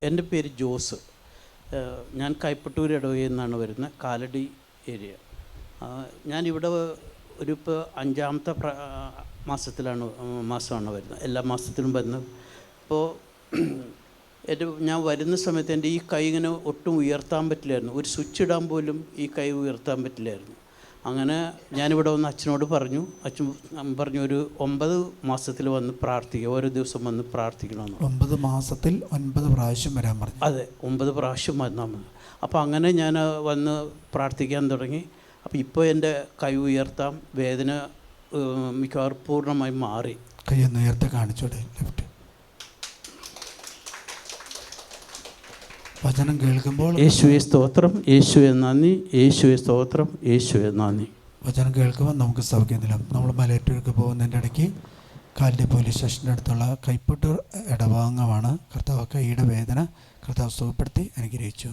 എൻ്റെ പേര് ജോസ്. ഞാൻ കൈപ്പട്ടൂർ ഇടവകയിൽ നിന്നാണ് വരുന്നത്, കാലടി ഏരിയ. ഞാനിവിടെ ഇപ്പോൾ 5ാമത്തെ മാസമാണ് വരുന്നത്. എല്ലാ മാസത്തിലും വരുന്നത്. ഇപ്പോൾ ഞാൻ വരുന്ന സമയത്ത് എൻ്റെ ഈ കൈ ഇങ്ങനെ ഒട്ടും ഉയർത്താൻ പറ്റില്ലായിരുന്നു. ഒരു സ്വിച്ച് ഇടാൻ പോലും ഈ കൈ ഉയർത്താൻ പറ്റില്ലായിരുന്നു. അങ്ങനെ ഞാനിവിടെ വന്ന് അച്ഛനോട് പറഞ്ഞു. അച്ഛൻ പറഞ്ഞു ഒരു 9 മാസത്തിൽ വന്ന് പ്രാർത്ഥിക്കുക, ഓരോ ദിവസം വന്ന് പ്രാർത്ഥിക്കണമെന്ന്. 9 മാസത്തിൽ 9 പ്രാവശ്യം വരാൻ പറഞ്ഞു. അതെ, 9 പ്രാവശ്യം വന്നാൽ മതി. അപ്പോൾ അങ്ങനെ ഞാൻ വന്ന് പ്രാർത്ഥിക്കാൻ തുടങ്ങി. അപ്പോൾ ഇപ്പോൾ എൻ്റെ കൈ ഉയർത്താം, വേദന മിക്കവാറും പൂർണ്ണമായി മാറി. കൈ ഒന്ന് ഉയർത്തി കാണിച്ചോടെ. ലെഫ്റ്റ് വചനം കേൾക്കുമ്പോൾ യേശുവേ സ്തോത്രം, യേശുവേ നന്ദി, യേശുവേ സ്തോത്രം, യേശുവേ നന്ദി. വചനം കേൾക്കുമ്പോൾ നമുക്ക് സൗഖ്യം. നമ്മൾ മലയാറ്റൂർക്ക് പോകുന്നതിൻ്റെ ഇടയ്ക്ക് കാലിൻ്റെ പോലീസ് സ്റ്റേഷൻ്റെ അടുത്തുള്ള കൈപ്പട്ടൂർ ഇടഭാഗമാണ്. കർത്താവ് കൈയുടെ വേദന കർത്താവ് സുഖപ്പെടുത്തി അനുഗ്രഹിച്ചു.